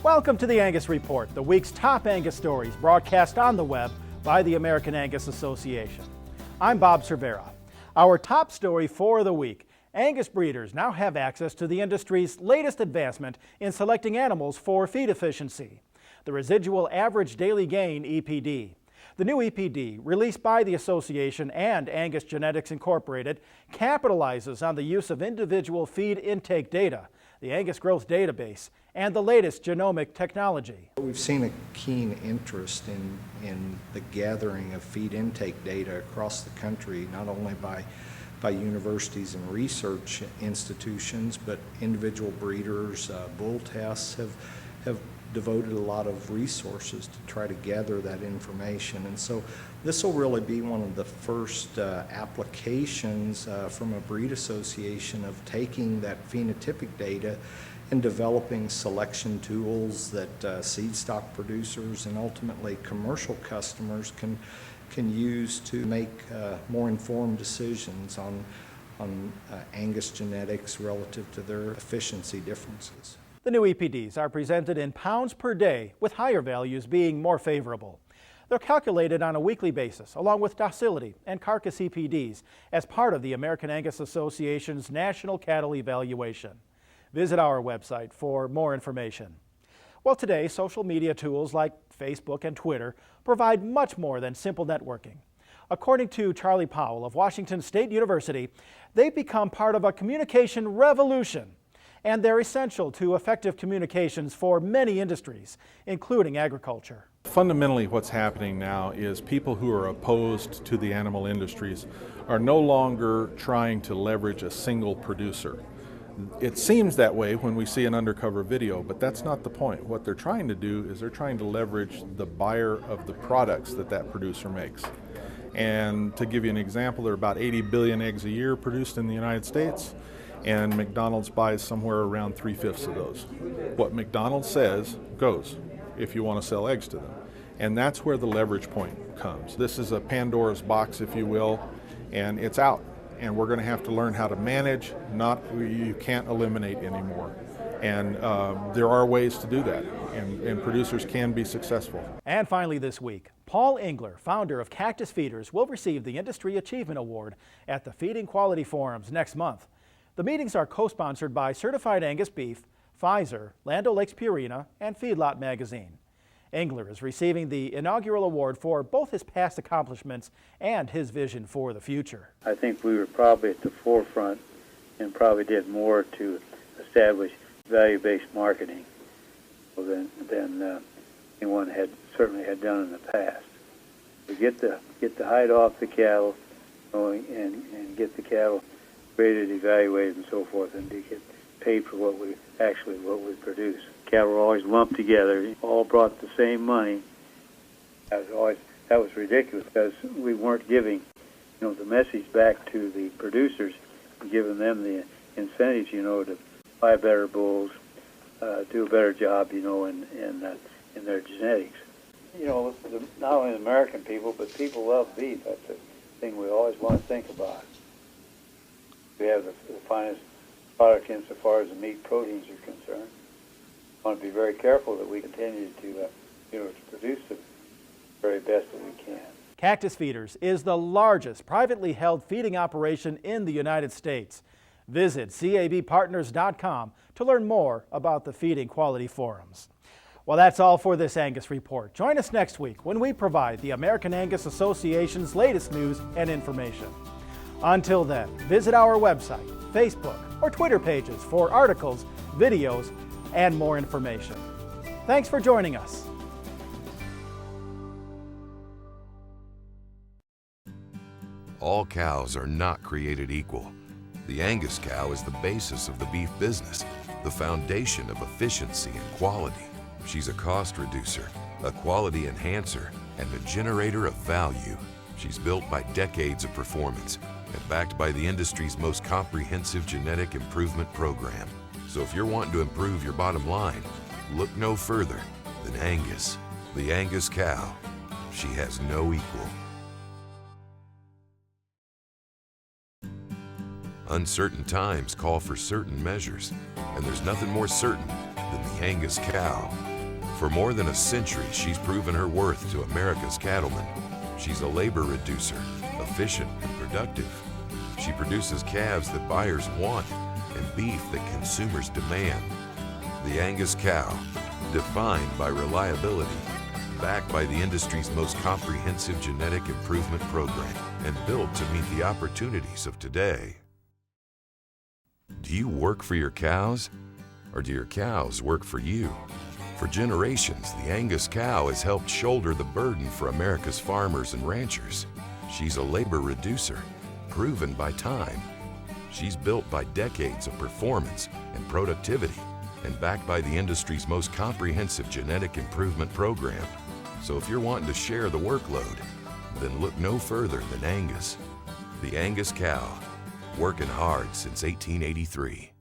Welcome to the Angus Report, the week's top Angus stories broadcast on the web by the American Angus Association. I'm Bob Cervera. Our top story for the week: Angus breeders now have access to the industry's latest advancement in selecting animals for feed efficiency, the residual average daily gain EPD. The new EPD, released by the association and Angus Genetics Incorporated, capitalizes on the use of individual feed intake data, the Angus Growth Database, and the latest genomic technology. We've seen a keen interest in the gathering of feed intake data across the country, not only by universities and research institutions, but individual breeders. Bull tests have devoted a lot of resources to try to gather that information. And so this will really be one of the first applications from a breed association of taking that phenotypic data and developing selection tools that seed stock producers and ultimately commercial customers can use to make more informed decisions on Angus genetics relative to their efficiency differences. The new EPDs are presented in pounds per day, with higher values being more favorable. They're calculated on a weekly basis, along with docility and carcass EPDs, as part of the American Angus Association's National Cattle Evaluation. Visit our website for more information. Well, today, social media tools like Facebook and Twitter provide much more than simple networking. According to Charlie Powell of Washington State University, they've become part of a communication revolution, and they're essential to effective communications for many industries, including agriculture. Fundamentally, what's happening now is people who are opposed to the animal industries are no longer trying to leverage a single producer. It seems that way when we see an undercover video, but that's not the point. What they're trying to do is they're trying to leverage the buyer of the products that producer makes. And to give you an example, there are about 80 billion eggs a year produced in the United States, and McDonald's buys somewhere around 3/5 of those. What McDonald's says goes if you want to sell eggs to them. And that's where the leverage point comes. This is a Pandora's box, if you will, and it's out. And we're going to have to learn how to manage, you can't eliminate anymore. And there are ways to do that, and producers can be successful. And finally this week, Paul Engler, founder of Cactus Feeders, will receive the Industry Achievement Award at the Feeding Quality Forums next month. The meetings are co-sponsored by Certified Angus Beef, Pfizer, Land O'Lakes Purina, and Feedlot Magazine. Engler is receiving the inaugural award for both his past accomplishments and his vision for the future. I think we were probably at the forefront and probably did more to establish value-based marketing than anyone certainly had done in the past. We get the hide off the cattle and get the cattle graded, evaluated, and so forth, and to get paid for what we produce. Cattle were always lumped together, all brought the same money. That was ridiculous, because we weren't giving, the message back to the producers, giving them the incentives, to buy better bulls, do a better job, in their genetics. Not only the American people, but people love beef. That's the thing we always want to think about. We have the finest product insofar as the meat proteins are concerned. We want to be very careful that we continue to produce the very best that we can. Cactus Feeders is the largest privately held feeding operation in the United States. Visit cabpartners.com to learn more about the Feeding Quality Forums. Well, that's all for this Angus Report. Join us next week when we provide the American Angus Association's latest news and information. Until then, visit our website, Facebook, or Twitter pages for articles, videos, and more information. Thanks for joining us. All cows are not created equal. The Angus cow is the basis of the beef business, the foundation of efficiency and quality. She's a cost reducer, a quality enhancer, and a generator of value. She's built by decades of performance and backed by the industry's most comprehensive genetic improvement program. So if you're wanting to improve your bottom line, look no further than Angus, the Angus cow. She has no equal. Uncertain times call for certain measures, and there's nothing more certain than the Angus cow. For more than a century, she's proven her worth to America's cattlemen. She's a labor reducer, efficient and productive. She produces calves that buyers want and beef that consumers demand. The Angus cow, defined by reliability, backed by the industry's most comprehensive genetic improvement program, and built to meet the opportunities of today. Do you work for your cows, or do your cows work for you? For generations, the Angus cow has helped shoulder the burden for America's farmers and ranchers. She's a labor reducer, proven by time. She's built by decades of performance and productivity, and backed by the industry's most comprehensive genetic improvement program. So if you're wanting to share the workload, then look no further than Angus. The Angus cow, working hard since 1883.